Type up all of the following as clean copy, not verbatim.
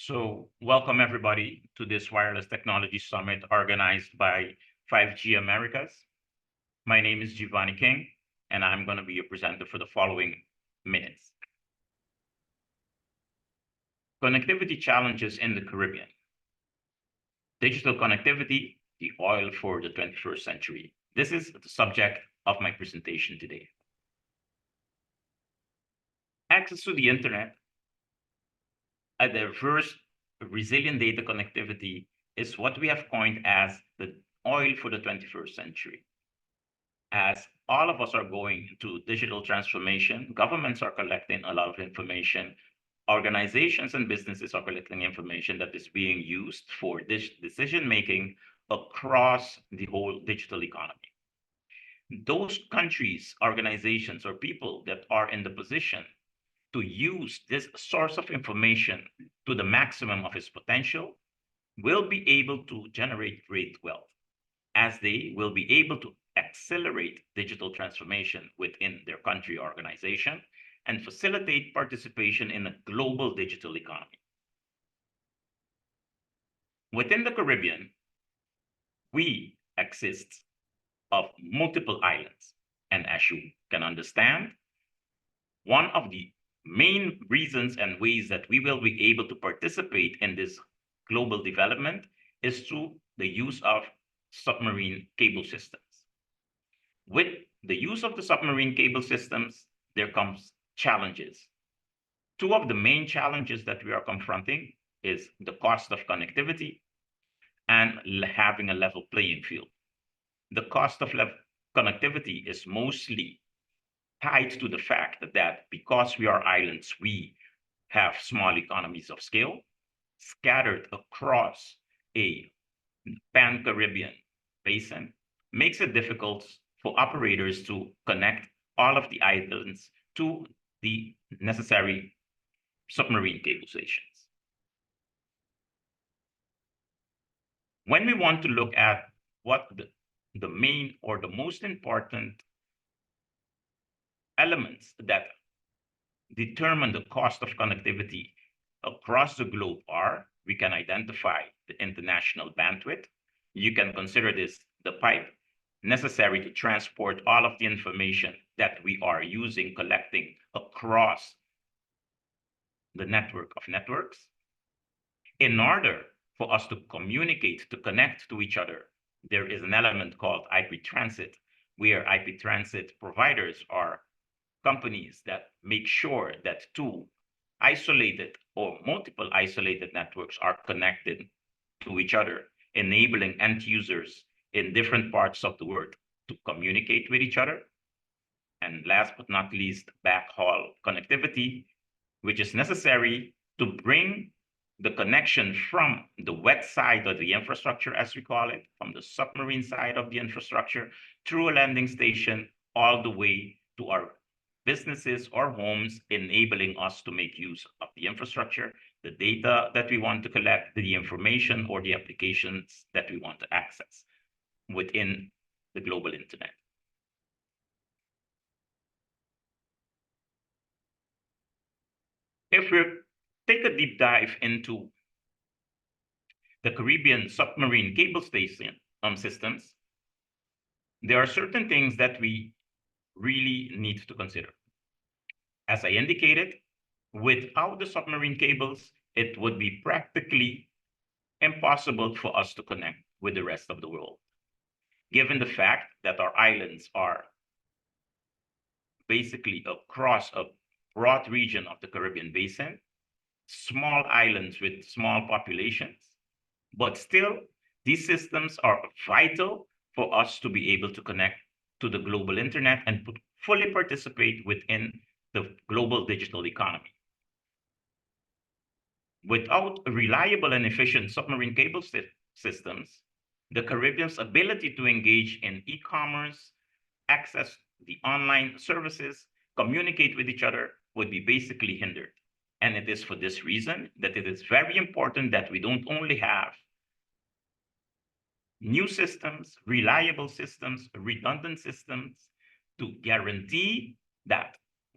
Welcome everybody to this wireless technology summit organized by 5G Americas. My name is Giovanni King, and I'm going to be your presenter for the following minutes. Connectivity challenges in the Caribbean. Digital connectivity, the oil for the 21st century. This is the subject of my presentation today. Access to the internet, a diverse, resilient data connectivity is what we have coined as the oil for the 21st century. As all of us are going to digital transformation, governments are collecting a lot of information, organizations and businesses are collecting information that is being used for decision-making across the whole digital economy. Those countries, organizations, or people that are in the position to use this source of information to the maximum of its potential will be able to generate great wealth, as they will be able to accelerate digital transformation within their country or organization and facilitate participation in a global digital economy. Within the Caribbean, we exist of multiple islands. And as you can understand, one of the main reasons and ways that we will be able to participate in this global development is through the use of submarine cable systems. With the use of the submarine cable systems, there comes challenges. Two of the main challenges that we are confronting is the cost of connectivity and having a level playing field. The cost of connectivity is mostly tied to the fact that because we are islands, we have small economies of scale scattered across a pan-Caribbean basin, makes it difficult for operators to connect all of the islands to the necessary submarine cable stations. When we want to look at what the main or the most important elements that determine the cost of connectivity across the globe are, we can identify the international bandwidth. You can consider this the pipe necessary to transport all of the information that we are using, collecting across the network of networks. In order for us to communicate, to connect to each other, there is an element called IP transit, where IP transit providers are companies that make sure that two isolated or multiple isolated networks are connected to each other, enabling end users in different parts of the world to communicate with each other. And last but not least, backhaul connectivity, which is necessary to bring the connection from the wet side of the infrastructure, as we call it, from the submarine side of the infrastructure through a landing station all the way to our businesses or homes, enabling us to make use of the infrastructure, the data that we want to collect, the information or the applications that we want to access within the global internet. If we take a deep dive into the Caribbean submarine cable station systems, there are certain things that we really need to consider. As I indicated, without the submarine cables, it would be practically impossible for us to connect with the rest of the world, given the fact that our islands are basically across a broad region of the Caribbean basin, small islands with small populations, but still, these systems are vital for us to be able to connect to the global internet and fully participate within the global digital economy. Without reliable and efficient submarine cable systems, the Caribbean's ability to engage in e-commerce, access the online services, communicate with each other would be basically hindered. And it is for this reason that it is very important that we don't only have new systems, reliable systems, redundant systems to guarantee that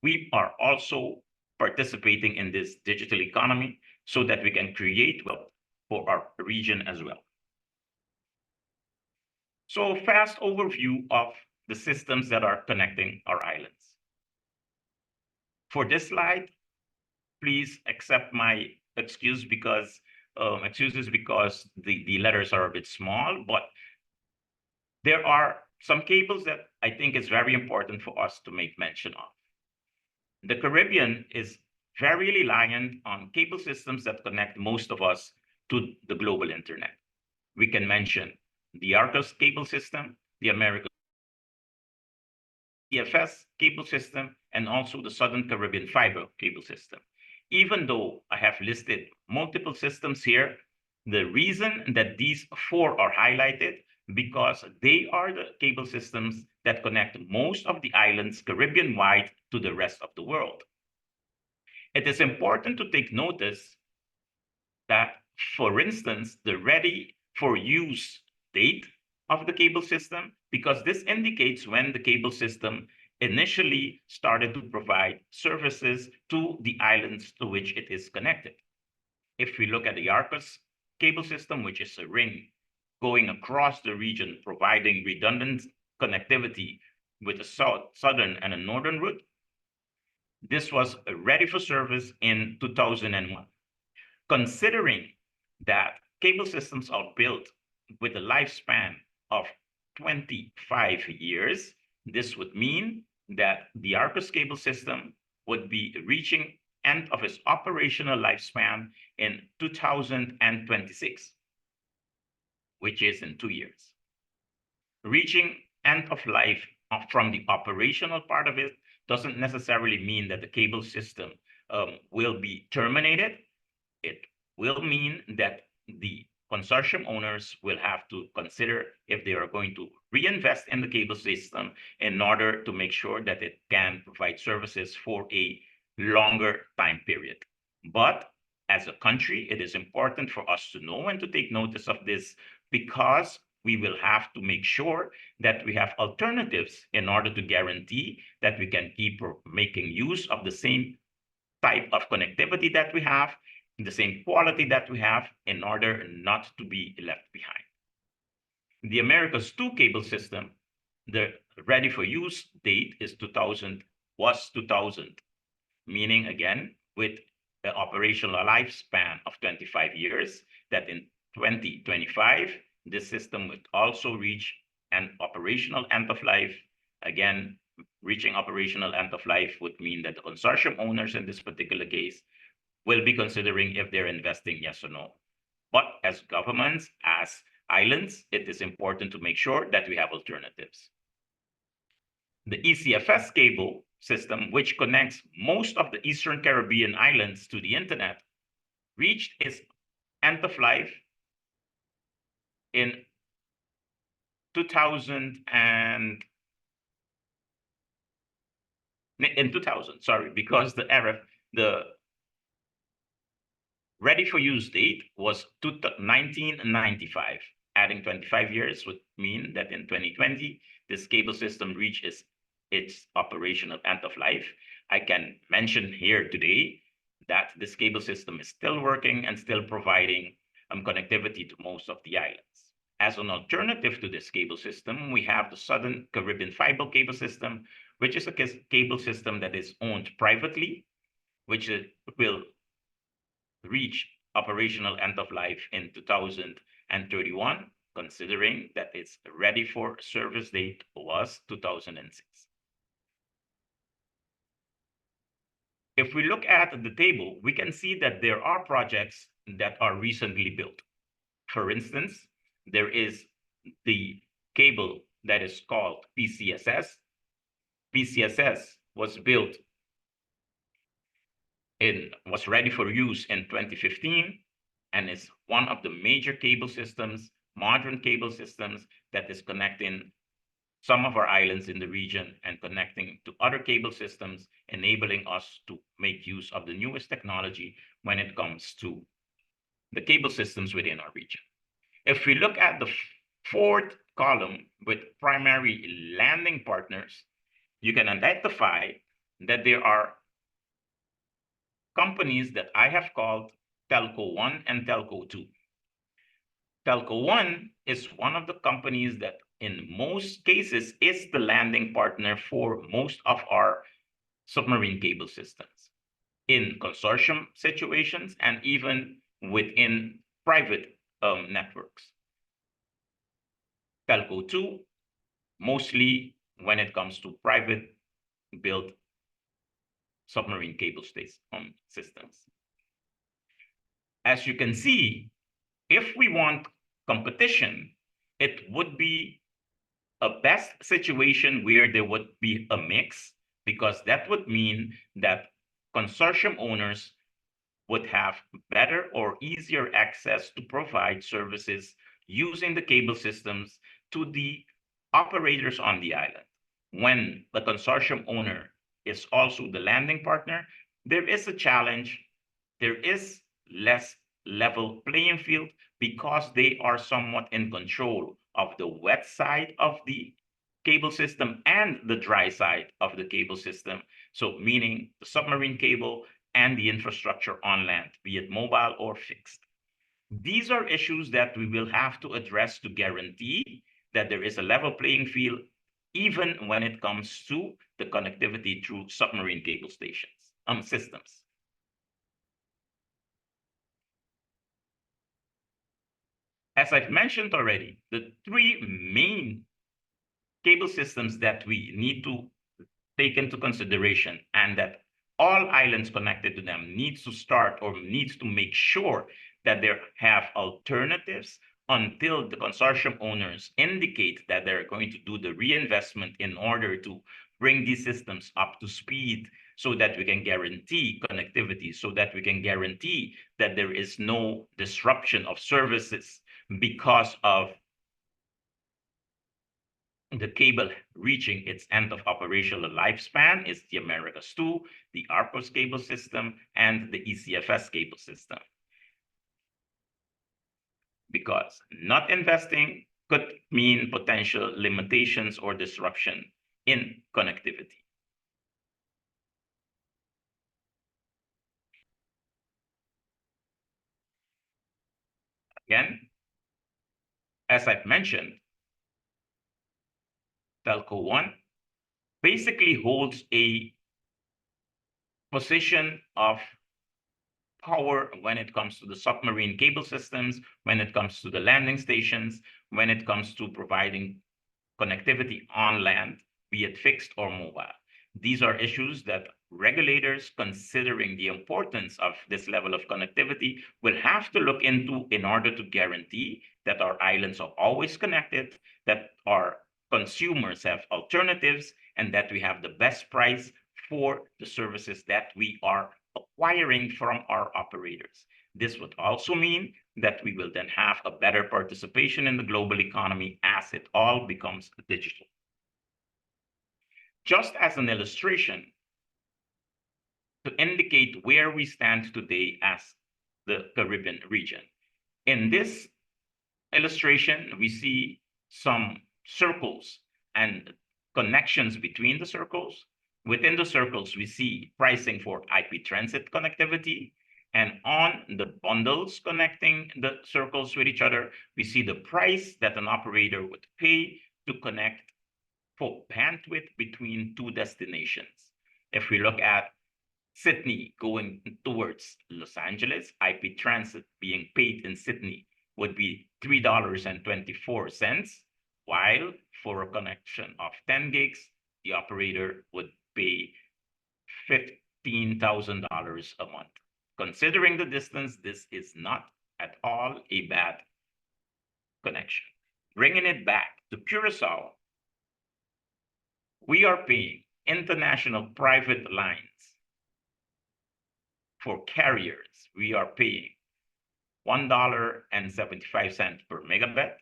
we are also participating in this digital economy so that we can create wealth for our region as well. So fast overview of the systems that are connecting our islands. For this slide, please accept my excuses because the letters are a bit small, but there are some cables that I think is very important for us to make mention of. The Caribbean is very reliant on cable systems that connect most of us to the global internet. We can mention the Arcos cable system, the America WTS cable system, and also the Southern Caribbean fiber cable system. Even though I have listed multiple systems here, the reason that these four are highlighted because they are the cable systems that connect most of the islands Caribbean-wide to the rest of the world. It is important to take notice that, for instance, the ready for use date of the cable system, because this indicates when the cable system initially started to provide services to the islands to which it is connected. If we look at the Arcos cable system, which is a ring going across the region, providing redundant connectivity with a southern and a northern route, this was ready for service in 2001. Considering that cable systems are built with a lifespan of 25 years, this would mean that the Arcos cable system would be reaching end of its operational lifespan in 2026, which is in 2 years. Reaching end of life from the operational part of it doesn't necessarily mean that the cable system will be terminated. It will mean that the consortium owners will have to consider if they are going to reinvest in the cable system in order to make sure that it can provide services for a longer time period. But as a country, it is important for us to know and to take notice of this, because we will have to make sure that we have alternatives in order to guarantee that we can keep making use of the same type of connectivity that we have, the same quality that we have, in order not to be left behind. The Americas 2 cable system, the ready for use date is 2000, meaning again, with the operational lifespan of 25 years, that in 2025, this system would also reach an operational end of life. Again, reaching operational end of life would mean that the consortium owners in this particular case will be considering if they're investing, yes or no. But as governments, as islands, it is important to make sure that we have alternatives. The ECFS cable system, which connects most of the Eastern Caribbean islands to the internet, reached its end of life in 2000, because the ready for use date was 1995. Adding 25 years would mean that in 2020, this cable system reaches its operational end of life. I can mention here today that this cable system is still working and still providing connectivity to most of the islands. As an alternative to this cable system, we have the Southern Caribbean fiber cable system, which is a cable system that is owned privately, which will reach operational end of life in 2031, considering that its ready for service date was 2006. If we look at the table, we can see that there are projects that are recently built. For instance, there is the cable that is called PCSS. PCSS was ready for use in 2015 and is one of the major cable systems, modern cable systems, that is connecting some of our islands in the region and connecting to other cable systems, enabling us to make use of the newest technology when it comes to the cable systems within our region. If we look at the fourth column with primary landing partners, you can identify that there are companies that I have called Telco 1 and Telco 2. Telco 1 is one of the companies that in most cases is the landing partner for most of our submarine cable systems in consortium situations and even within private networks. Telco 2, mostly when it comes to private built submarine cable systems. As you can see, if we want competition, it would be a best situation where there would be a mix, because that would mean that consortium owners would have better or easier access to provide services using the cable systems to the operators on the island. When the consortium owner is also the landing partner, there is a challenge. There is less level playing field because they are somewhat in control of the wet side of the cable system and the dry side of the cable system. So meaning the submarine cable and the infrastructure on land, be it mobile or fixed. These are issues that we will have to address to guarantee that there is a level playing field, even when it comes to the connectivity through submarine cable systems. As I've mentioned already, the three main cable systems that we need to take into consideration and that all islands connected to them needs to start or needs to make sure that they have alternatives until the consortium owners indicate that they're going to do the reinvestment in order to bring these systems up to speed so that we can guarantee connectivity, so that we can guarantee that there is no disruption of services because of the cable reaching its end of operational lifespan is the Americas 2, the ARPOS cable system, and the ECFS cable system. Because not investing could mean potential limitations or disruption in connectivity. Again, as I've mentioned, Telco 1 basically holds a position of power when it comes to the submarine cable systems, when it comes to the landing stations, when it comes to providing connectivity on land, be it fixed or mobile. These are issues that regulators, considering the importance of this level of connectivity, will have to look into in order to guarantee that our islands are always connected, that our consumers have alternatives, and that we have the best price for the services that we are acquiring from our operators. This would also mean that we will then have a better participation in the global economy as it all becomes digital. Just as an illustration to indicate where we stand today as the Caribbean region. In this illustration, we see some circles and connections between the circles. Within the circles, we see pricing for IP transit connectivity. And on the bundles connecting the circles with each other, we see the price that an operator would pay to connect for bandwidth between two destinations. If we look at Sydney going towards Los Angeles, IP transit being paid in Sydney would be $3.24, while for a connection of 10 gigs, the operator would pay $15,000 a month. Considering the distance, this is not at all a bad connection. Bringing it back to Curacao, we are paying international private lines for carriers. We are paying $1.75 per megabit.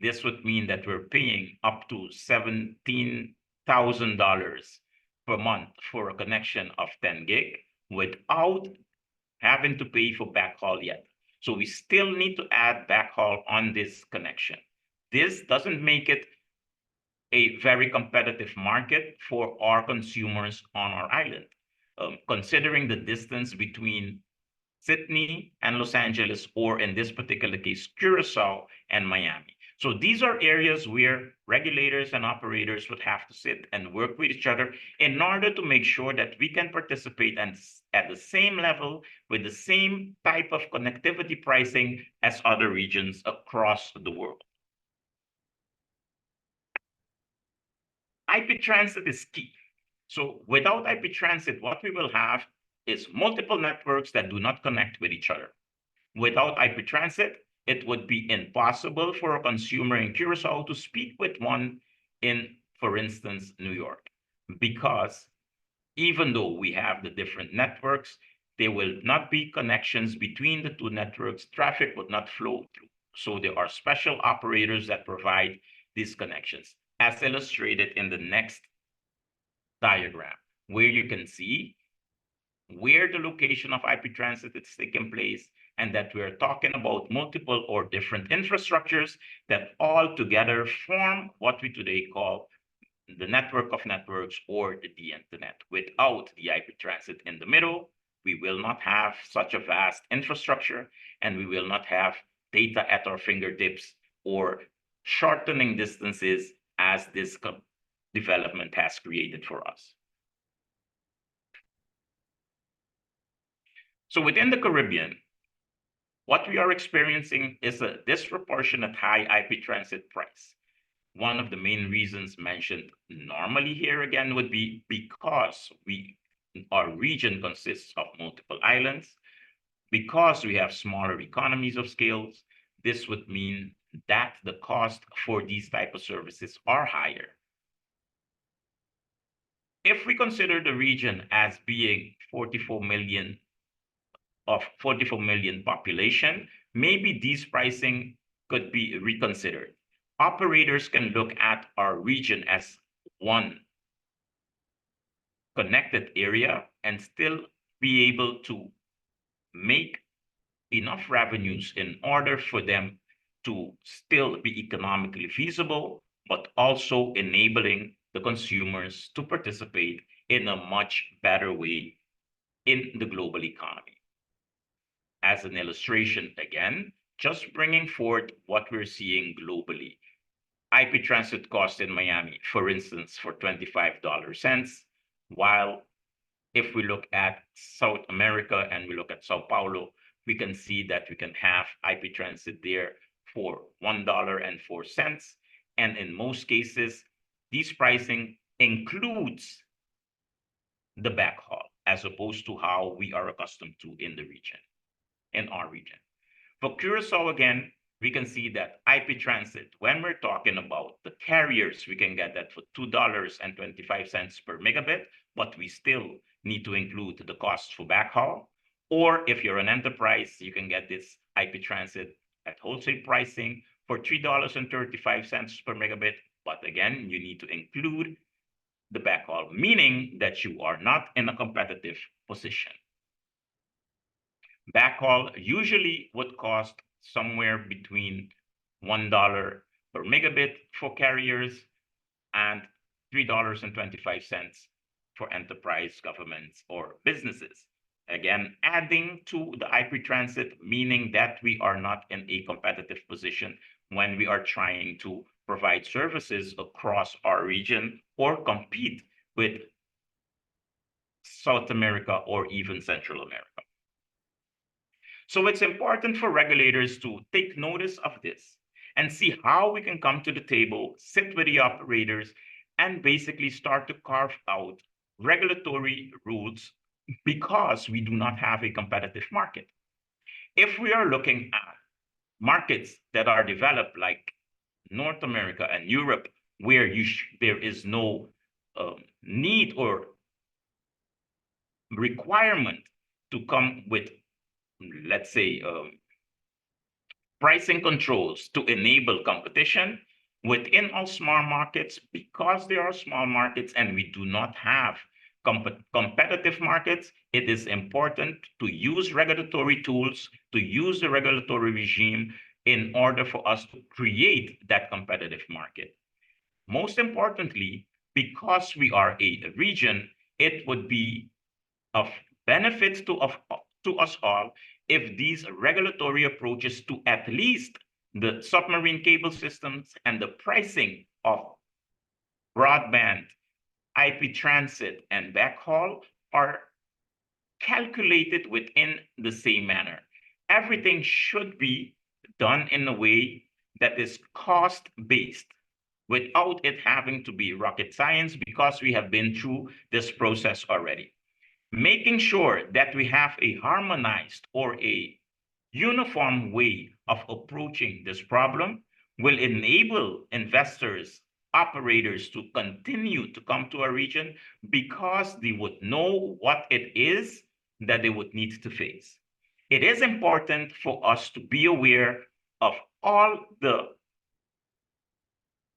This would mean that we're paying up to $17,000 per month for a connection of 10 gig without having to pay for backhaul yet. So we still need to add backhaul on this connection. This doesn't make it a very competitive market for our consumers on our island. Considering the distance between Sydney and Los Angeles, or in this particular case, Curacao and Miami. So these are areas where regulators and operators would have to sit and work with each other in order to make sure that we can participate and at the same level with the same type of connectivity pricing as other regions across the world. IP transit is key. So without IP transit, what we will have is multiple networks that do not connect with each other. Without IP transit, it would be impossible for a consumer in Curacao to speak with one in, for instance, New York, because even though we have the different networks, there will not be connections between the two networks. Traffic would not flow through. So there are special operators that provide these connections, as illustrated in the next diagram, where you can see where the location of IP transit is taking place, and that we're talking about multiple or different infrastructures that all together form what we today call the network of networks, or the internet. Without the IP transit in the middle, we will not have such a vast infrastructure, and we will not have data at our fingertips or shortening distances as this development has created for us. So within the Caribbean, what we are experiencing is a disproportionate high IP transit price. One of the main reasons mentioned normally here again would be because our region consists of multiple islands, because we have smaller economies of scales. This would mean that the cost for these type of services are higher. If we consider the region as being 44 million population, maybe these pricing could be reconsidered. Operators can look at our region as one connected area and still be able to make enough revenues in order for them to still be economically feasible, but also enabling the consumers to participate in a much better way in the global economy. As an illustration, again, just bringing forth what we're seeing globally. IP transit cost in Miami, for instance, for 25 cents, while if we look at South America and we look at Sao Paulo, we can see that we can have IP transit there for $1.04. And in most cases, this pricing includes the backhaul, as opposed to how we are accustomed to in the region, in our region. For Curacao, again, we can see that IP transit, when we're talking about the carriers, we can get that for $2.25 per megabit, but we still need to include the cost for backhaul. Or if you're an enterprise, you can get this IP transit at wholesale pricing for $3.35 per megabit, but again, you need to include the backhaul, meaning that you are not in a competitive position. Backhaul usually would cost somewhere between $1 per megabit for carriers and $3.25 for enterprise, governments, or businesses. Again, adding to the IP transit, meaning that we are not in a competitive position when we are trying to provide services across our region or compete with South America or even Central America. So it's important for regulators to take notice of this and see how we can come to the table, sit with the operators, and basically start to carve out regulatory rules, because we do not have a competitive market. If we are looking at markets that are developed like North America and Europe, where there is no need or requirement to come with, let's say, pricing controls to enable competition within all small markets, because they are small markets and we do not have competitive markets, it is important to use regulatory tools, to use the regulatory regime in order for us to create that competitive market. Most importantly, because we are a region, it would be of benefit to us all if these regulatory approaches to at least the submarine cable systems and the pricing of broadband, IP transit, and backhaul are calculated within the same manner. Everything should be done in a way that is cost-based without it having to be rocket science, because we have been through this process already. Making sure that we have a harmonized or a uniform way of approaching this problem will enable investors, operators to continue to come to our region, because they would know what it is that they would need to face. It is important for us to be aware of all the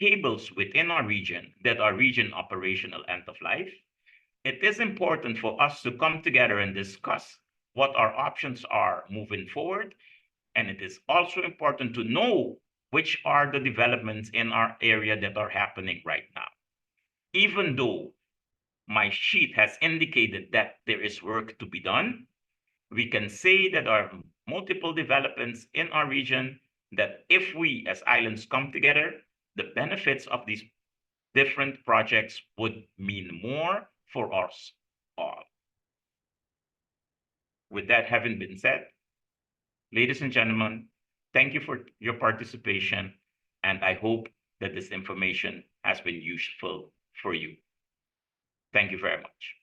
cables within our region that are region operational end of life. It is important for us to come together and discuss what our options are moving forward. And it is also important to know which are the developments in our area that are happening right now. Even though my sheet has indicated that there is work to be done, we can say that there are multiple developments in our region that if we as islands come together, the benefits of these different projects would mean more for us all. With that having been said, ladies and gentlemen, thank you for your participation, and I hope that this information has been useful for you. Thank you very much.